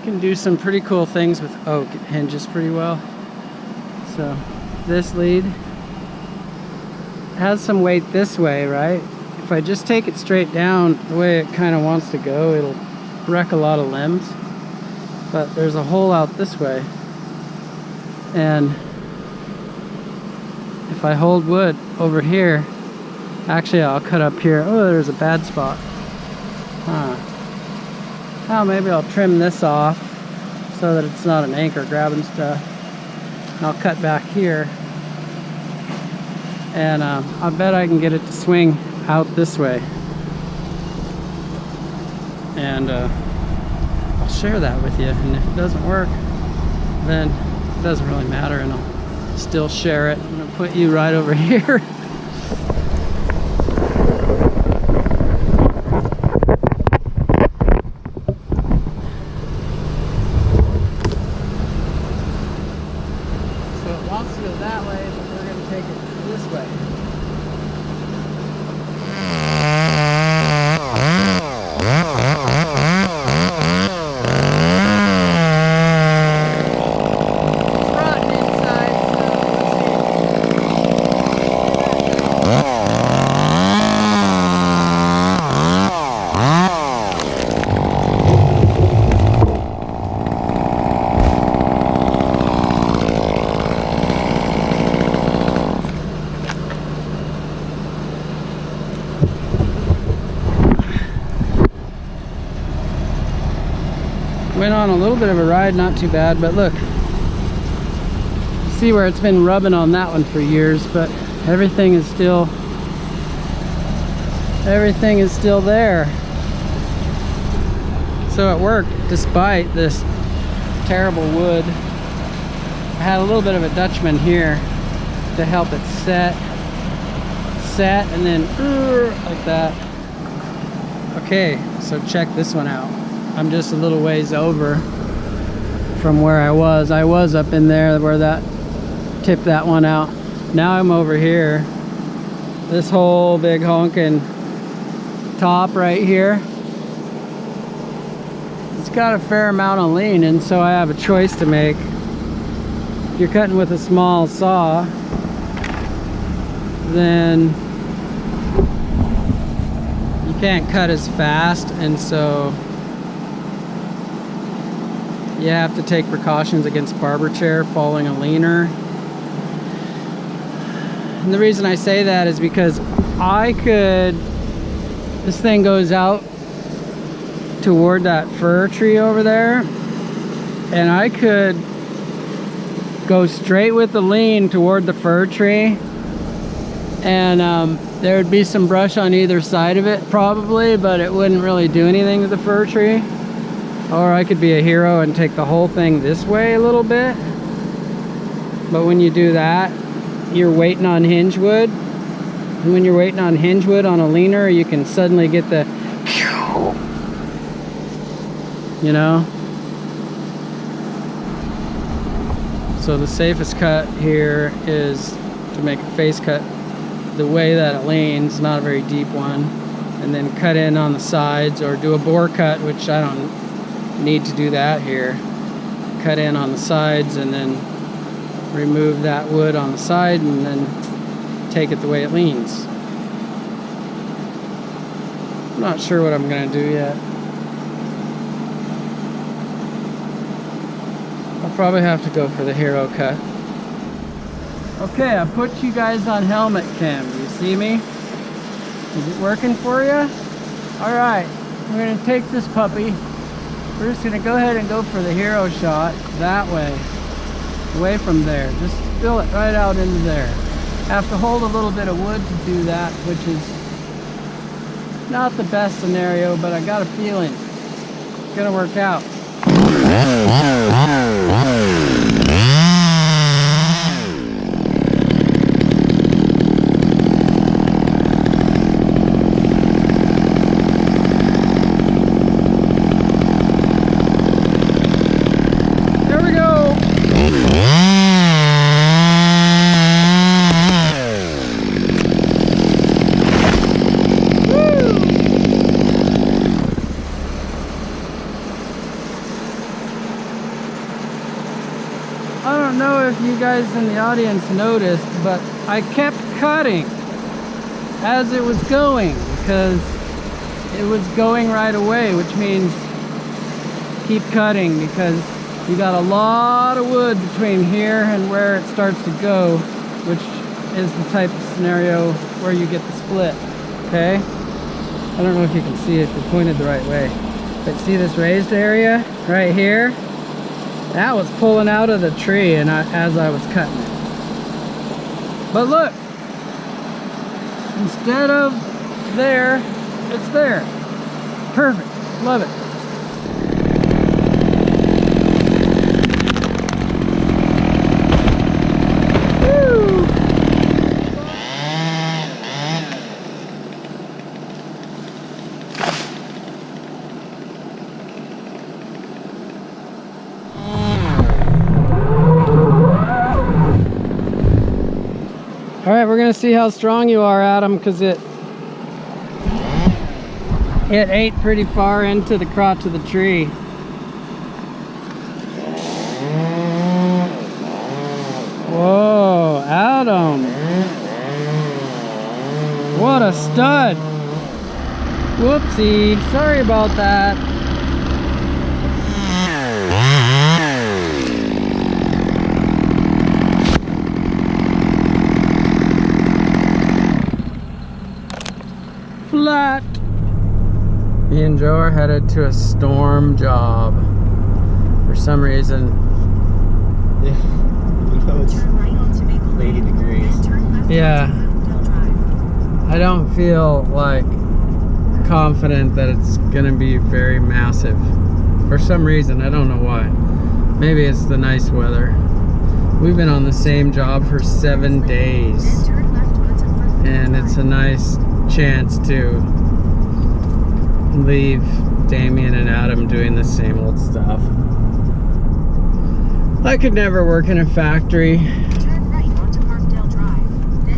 can do some pretty cool things with oak. It hinges pretty well. So this lead has some weight this way, right? If I just take it straight down the way it kind of wants to go, it'll wreck a lot of limbs. But there's a hole out this way, and if I hold wood over here, actually I'll cut up here. Oh, there's a bad spot. Oh, maybe I'll trim this off so that it's not an anchor grabbing stuff. And I'll cut back here, and I bet I can get it to swing out this way. And I'll share that with you, and if it doesn't work, then it doesn't really matter, and I'll still share it. I'm gonna put you right over here. So it wants to go that way, but we're gonna take it this way. Went on a little bit of a ride, not too bad, but look, see where it's been rubbing on that one for years, but everything is still there. So it worked despite this terrible wood. I had a little bit of a Dutchman here to help it set, and then like that. Okay, so check this one out. I'm just a little ways over from where I was. I was up in there where that tipped that one out. Now I'm over here. This whole big honking top right here, it's got a fair amount of lean, and so I have a choice to make. If you're cutting with a small saw, then you can't cut as fast, and so you have to take precautions against barber chair falling a leaner. And the reason I say that is because this thing goes out toward that fir tree over there, and I could go straight with the lean toward the fir tree, and there would be some brush on either side of it probably, but it wouldn't really do anything to the fir tree. Or I could be a hero and take the whole thing this way a little bit. But when you do that, you're waiting on hinge wood. And when you're waiting on hinge wood on a leaner, you can suddenly get the, you know? So the safest cut here is to make a face cut the way that it leans, not a very deep one. And then cut in on the sides, or do a bore cut, which I don't need to do that here. Cut in on the sides and then remove that wood on the side, and then take it the way it leans. I'm not sure what I'm gonna do yet. I'll probably have to go for the hero cut. Okay, I put you guys on helmet cam. Do you see me? Is it working for you? All right, we're gonna take this puppy. We're just gonna go ahead and go for the hero shot that way, away from there. Just spill it right out into there. Have to hold a little bit of wood to do that, which is not the best scenario, but I got a feeling it's gonna work out. I don't know if you guys in the audience noticed, but I kept cutting as it was going because it was going right away, which means keep cutting because you got a lot of wood between here and where it starts to go, which is the type of scenario where you get the split. Okay, I don't know if you can see it if you're pointed the right way, but see this raised area right here? That was pulling out of the tree and as I was cutting it. But look, instead of there, it's there. Perfect, love it. All right, we're gonna see how strong you are, Adam, because it ate pretty far into the crotch of the tree. Whoa, Adam. What a stud. Whoopsie, sorry about that. Flat. Me and Joe are headed to a storm job. For some reason. Yeah, you know it's 80 degrees. Yeah. I don't feel like confident that it's gonna be very massive. For some reason, I don't know why. Maybe it's the nice weather. We've been on the same job for 7 days. And it's a nice chance to leave Damien and Adam doing the same old stuff. I could never work in a factory.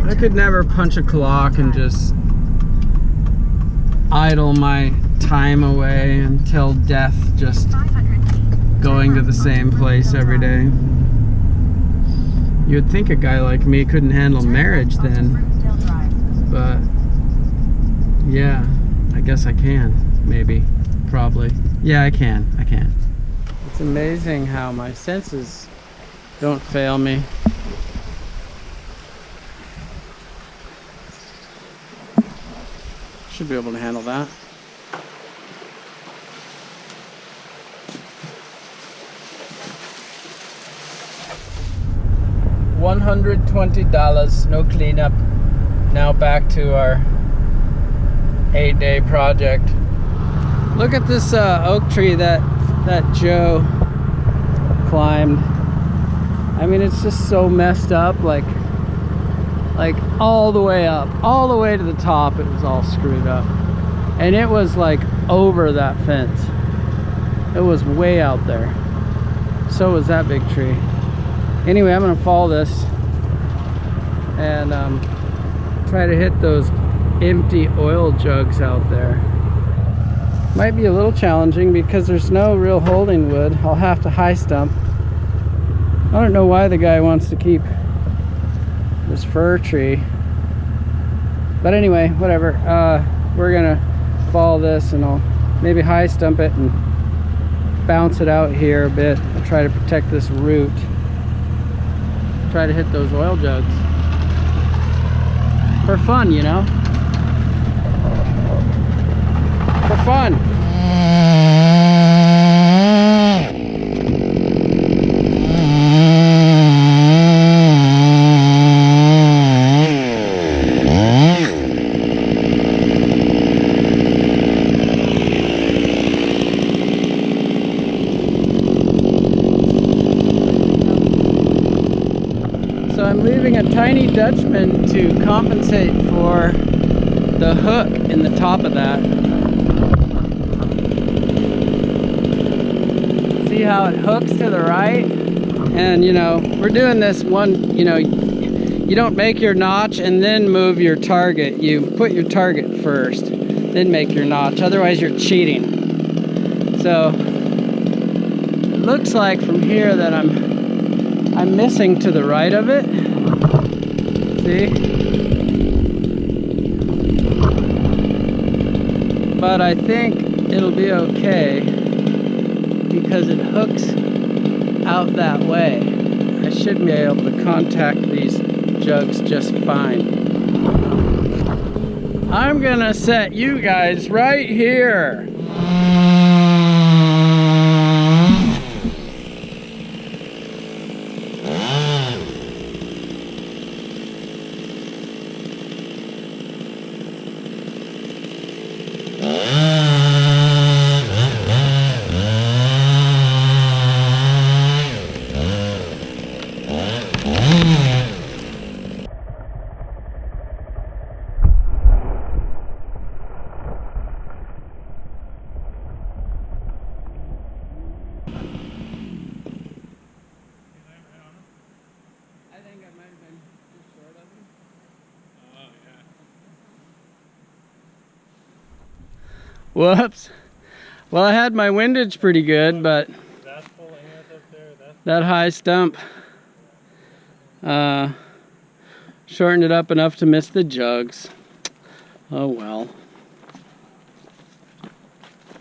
I could never punch a clock and just idle my time away until death, just going to the same place every day. You'd think a guy like me couldn't handle marriage then, but yeah, I guess I can, maybe, probably. Yeah, I can. It's amazing how my senses don't fail me. Should be able to handle that. $120, no cleanup. Now back to our 8-day project. Look at this oak tree that Joe climbed. I mean, it's just so messed up, like all the way up, all the way to the top. It was all screwed up, and it was like over that fence. It was way out there. So was that big tree. Anyway, I'm gonna follow this and try to hit those empty oil jugs out there. Might be a little challenging because there's no real holding wood. I'll have to high stump. I don't know why the guy wants to keep this fir tree, but anyway, whatever. We're gonna follow this and I'll maybe high stump it and bounce it out here a bit. I'll try to protect this root. Try to hit those oil jugs for fun, you know, for fun. So I'm leaving a tiny Dutchman to compensate for the hook in the top of that. See how it hooks to the right? And you know, we're doing this one, you know, you don't make your notch and then move your target. You put your target first, then make your notch. Otherwise you're cheating. So it looks like from here that I'm I'm missing to the right of it. See? But I think it'll be okay because it hooks out that way. I should be able to contact these jugs just fine. I'm gonna set you guys right here. Whoops. Well, I had my windage pretty good, but that high stump shortened it up enough to miss the jugs. Oh well.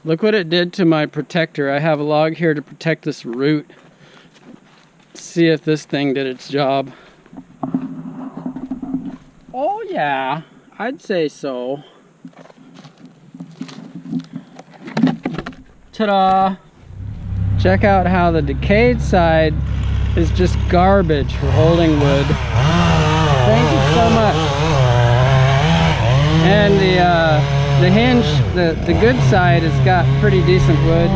Look what it did to my protector. I have a log here to protect this root. See if this thing did its job. Oh yeah, I'd say so. Ta-da! Check out how the decayed side is just garbage for holding wood. Thank you so much. And the hinge, the good side has got pretty decent wood.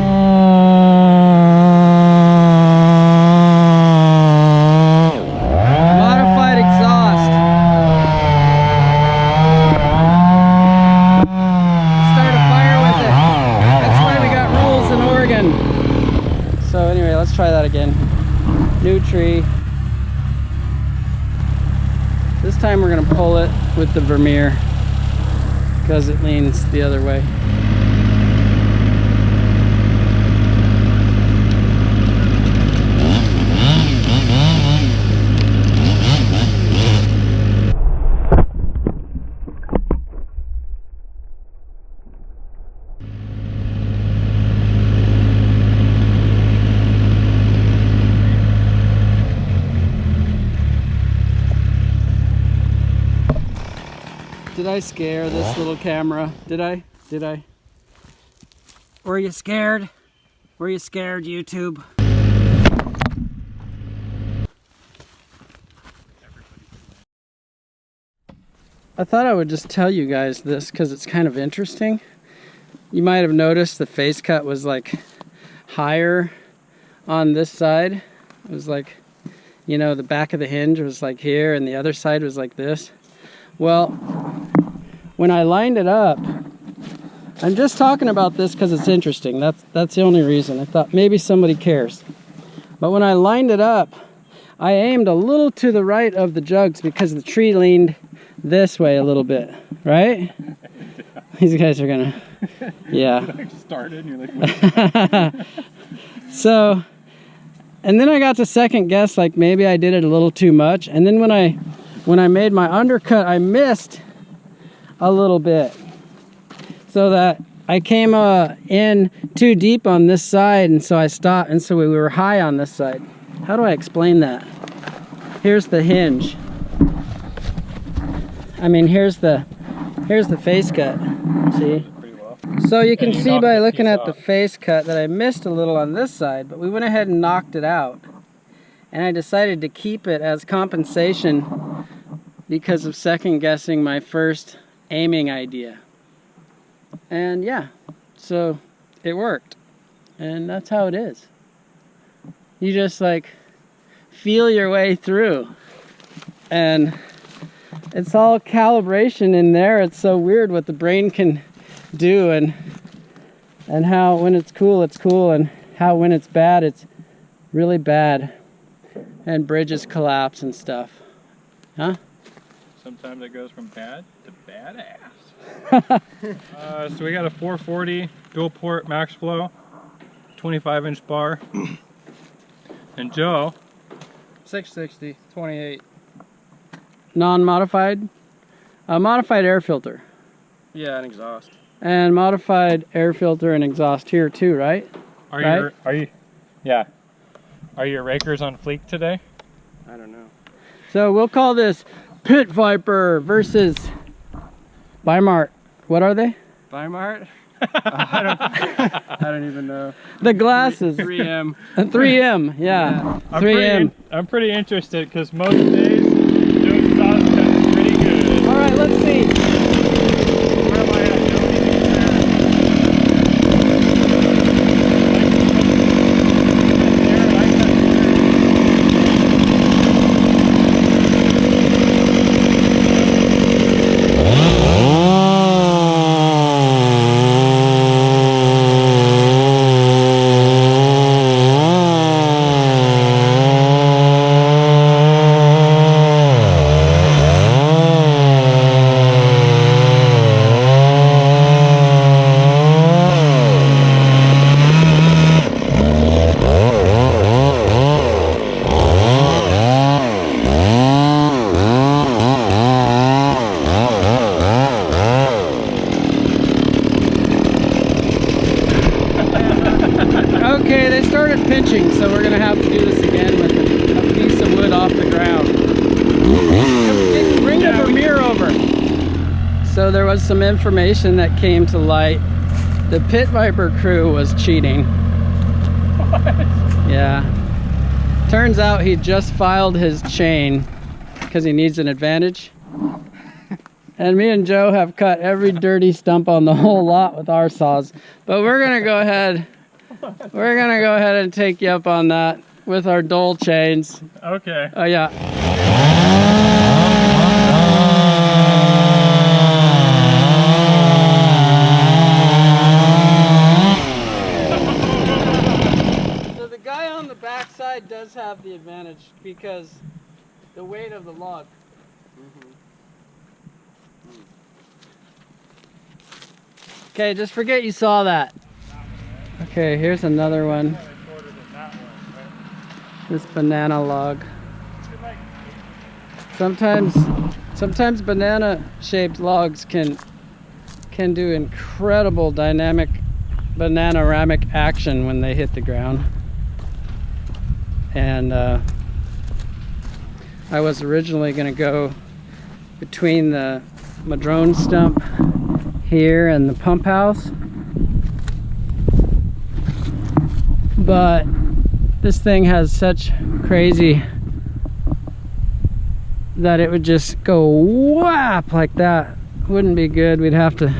Modified exhaust. Start a fire with it. That's why we got rules in Oregon. So anyway, let's try that again. New tree. This time we're gonna pull it with the Vermeer because it leans the other way. Did I scare this little camera? Did I? Did I? Were you scared? Were you scared, YouTube? I thought I would just tell you guys this because it's kind of interesting. You might have noticed the face cut was like higher on this side. It was like, you know, the back of the hinge was like here and the other side was like this. Well, when I lined it up, I'm just talking about this because it's interesting. That's the only reason. I thought maybe somebody cares. But when I lined it up, I aimed a little to the right of the jugs because the tree leaned this way a little bit, right? These guys are gonna, yeah. Started and you're like, So, and then I got to second guess, like maybe I did it a little too much. And then when I made my undercut, I missed a little bit, so that I came in too deep on this side, and so I stopped, and so we were high on this side. How do I explain that? Here's the hinge. I mean, here's the face cut. See? pretty well. So you can see by looking at the face cut that I missed a little on this side, but we went ahead and knocked it out. And I decided to keep it as compensation because of second guessing my first aiming idea. And yeah, so it worked. And that's how it is. You just like feel your way through. And it's all calibration in there. It's so weird what the brain can do, and how when it's cool, and how when it's bad, it's really bad. And bridges collapse and stuff. Huh? Sometimes it goes from bad to badass. So we got a 440 dual port max flow, 25-inch bar. And Joe 660, 28. Non-modified? Modified air filter. Yeah, an exhaust. And modified air filter and exhaust here too, right? Are your rakers on fleek today? I don't know. So we'll call this Pit Viper versus Weimar. What are they? Weimar? I don't even know. The glasses. 3M. 3M, yeah. I'm 3M. I'm pretty interested because most days doing sauce is pretty good. All right, let's see. Where am I at? Okay, they started pinching, so we're gonna have to do this again with a piece of wood off the ground. Bring the Vermeer over. So there was some information that came to light. The Pit Viper crew was cheating. What? Yeah. Turns out he just filed his chain because he needs an advantage. And me and Joe have cut every dirty stump on the whole lot with our saws. But we're gonna go ahead. We're gonna go ahead and take you up on that with our Dole chains. Okay. Oh yeah. So the guy on the back side does have the advantage because the weight of the log. Okay, just forget you saw that. Okay, here's another one. This banana log. Sometimes banana-shaped logs can do incredible dynamic bananaramic action when they hit the ground. And I was originally going to go between the madrone stump here and the pump house, but this thing has such crazy that it would just go whap like that. Wouldn't be good. We'd have to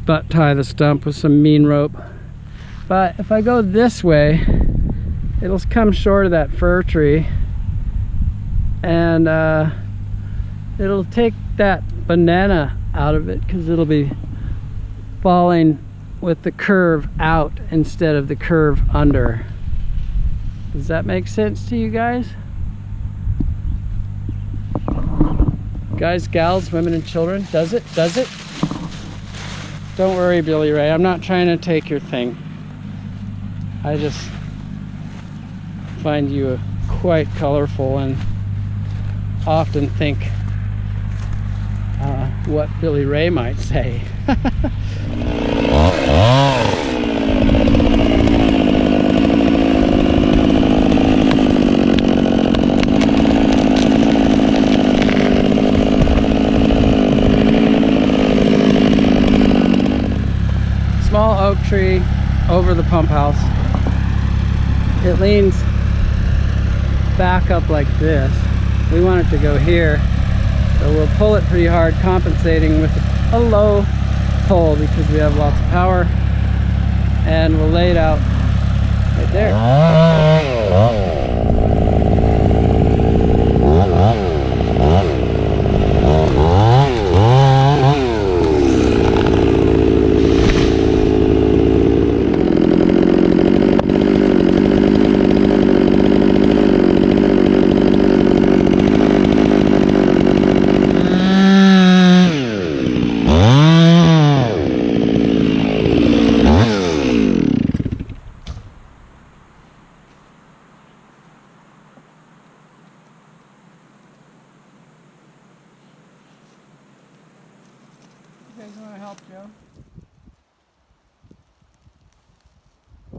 butt tie the stump with some mean rope. But if I go this way, it'll come short of that fir tree, and it'll take that banana out of it because it'll be falling with the curve out instead of the curve under. Does that make sense to you guys? Guys, gals, women and children, does it? Does it? Don't worry, Billy Ray, I'm not trying to take your thing. I just find you quite colorful and often think what Billy Ray might say. Small oak tree over the pump house. It leans back up like this. We want it to go here, so we'll pull it pretty hard, compensating with a low pull because we have lots of power, and we'll lay it out right there.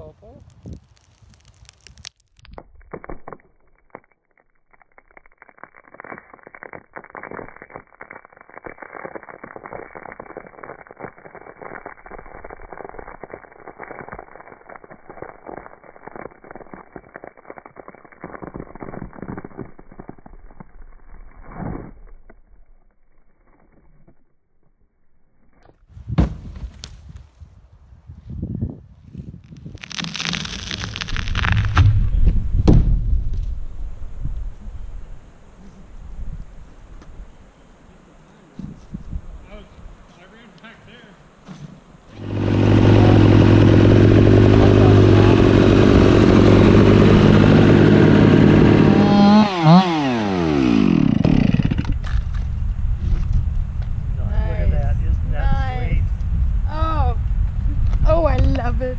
Popo.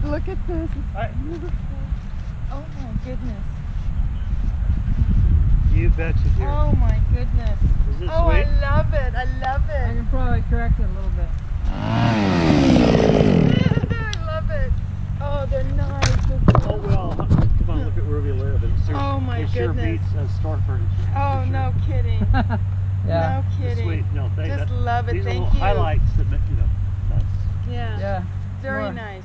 Look at this. It's beautiful. Oh my goodness. You bet you do. Oh my goodness. Is it Oh, sweet? I love it. I love I it. can probably correct it a little bit. I love it. Oh, they're nice. Oh well, come on, look at where we live. Oh, my it sure goodness. beats store furniture. Oh, no kidding. Yeah. No kidding. Sweet. No, thank Just that, love it. These Thank are little you. highlights that make, you know, nice. Yeah. Yeah. Very more, nice.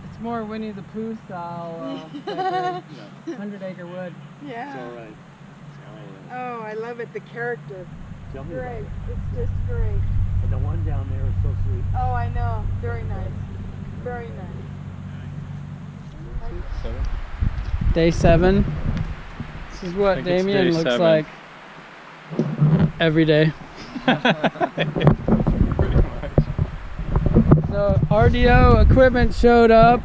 It's more Winnie the Pooh style. Yeah, 100-acre wood. it's Yeah. all right. It's all right. Oh, I love it. The character. Tell me about Great. it. It's just great. And the one down there is so sweet. Oh, I know. Very nice. Very nice. Day 7. This is what I think it's Damien day looks 7. like every day. Pretty much. So RDO equipment showed up.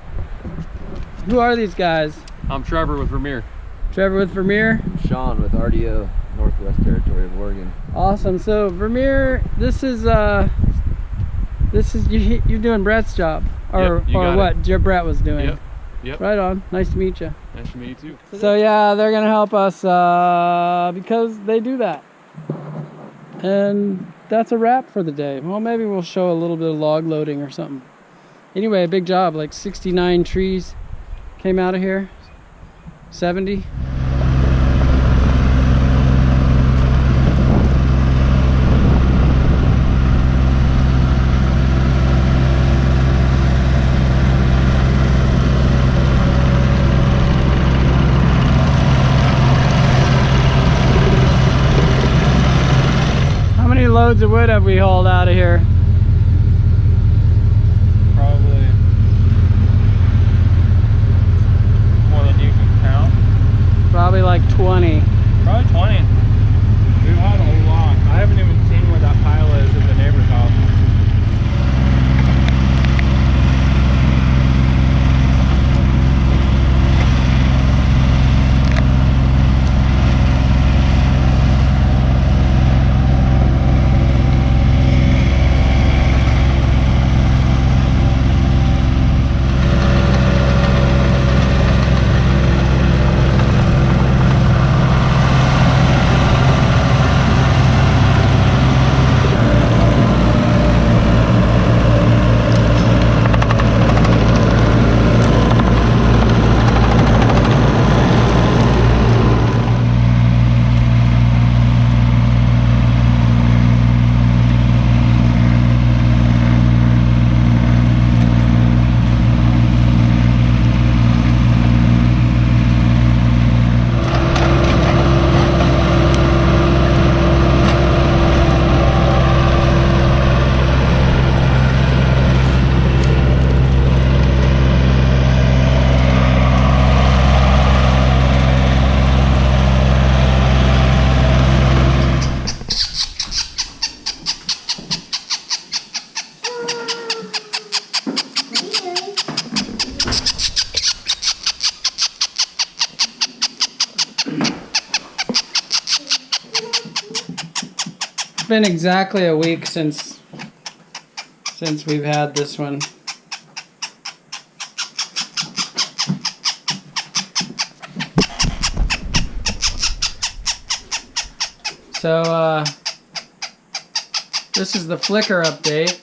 Who are these guys? I'm Trevor with Vermeer. Trevor with Vermeer. Sean with RDO, Northwest Territory of Oregon. Awesome. So Vermeer, this is you're doing Brett's job, or Yep, you got what Brett was doing. Yep. Yep. Right on. Nice to meet you. Nice to meet you too. So yeah, they're gonna help us because they do that. And that's a wrap for the day. Well, maybe we'll show a little bit of log loading or something. Anyway, a big job. Like 69 trees came out of here. 70. How many loads of wood have we hauled out of here? Probably more than you can count. Probably like 20. Probably 20. We've had a lot. I haven't even seen where that pile is at the neighbor's house. It's been exactly a week since we've had this one. So this is the flicker update.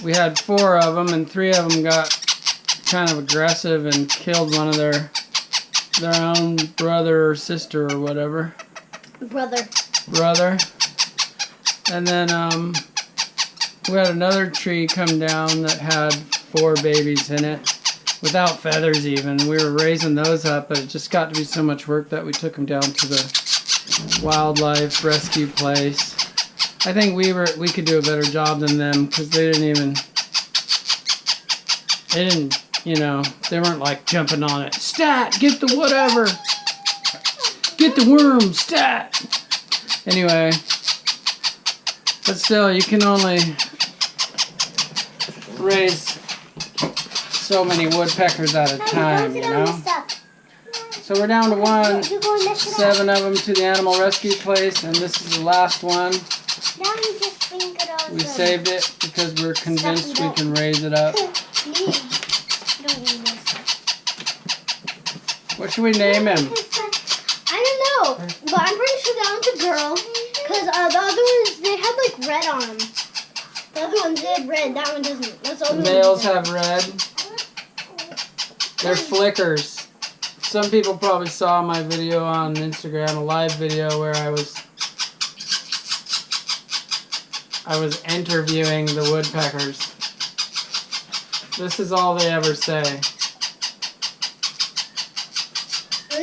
We had 4 of them and 3 of them got kind of aggressive and killed one of their own brother or sister or whatever. Brother. And then we had another tree come down that had 4 babies in it, without feathers even. We were raising those up, but it just got to be so much work that we took them down to the wildlife rescue place. I think we could do a better job than them, because they didn't, you know, they weren't like jumping on it. Stat, get the whatever. Get the worm, stat. Anyway, but still, you can only raise so many woodpeckers at a time, you know? So we're down to 1, 7 of them to the animal rescue place, and this is the last one. We saved it because we're convinced we can raise it up. What should we name him? I don't know, but I'm pretty sure that one's a girl, because the other ones, they had like red on them. The other ones, they had red, that one doesn't. That's the only Males one. have red. They're flickers. Some people probably saw my video on Instagram, a live video where I was interviewing the woodpeckers. This is all they ever say. And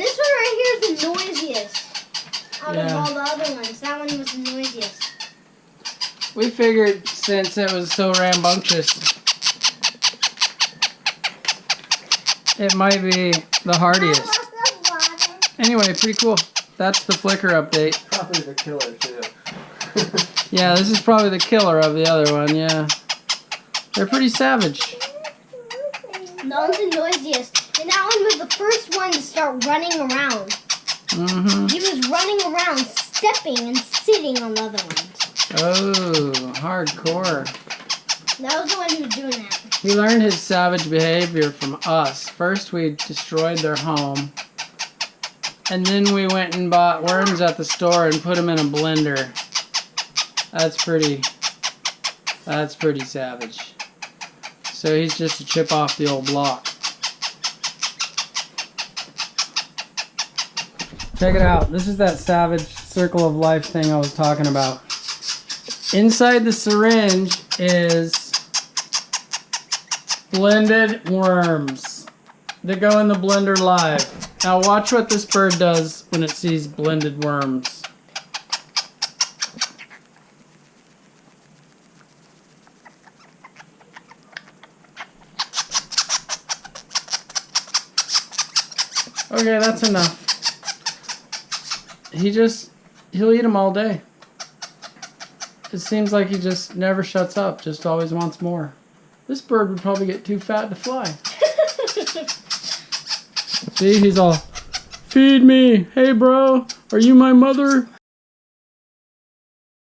this one right here is the noisiest out of all the other ones. That one was the noisiest. We figured since it was so rambunctious, it might be the hardiest. Anyway, pretty cool. That's the flicker update. Probably the killer too. Yeah, this is probably the killer of the other one, yeah. They're pretty savage. That one's the noisiest. And that one was the first one to start running around. Mm-hmm. He was running around, stepping and sitting on the other ones. Oh, hardcore. That was the one who was doing that. He learned his savage behavior from us. First we destroyed their home, and then we went and bought worms at the store and put them in a blender. That's pretty savage. So he's just a chip off the old block. Check it out. This is that savage circle of life thing I was talking about. Inside the syringe is blended worms that go in the blender live. Now watch what this bird does when it sees blended worms. Okay, that's enough. He'll eat them all day. It seems like he just never shuts up, just always wants more. This bird would probably get too fat to fly. See, he's all, feed me. Hey, bro, are you my mother?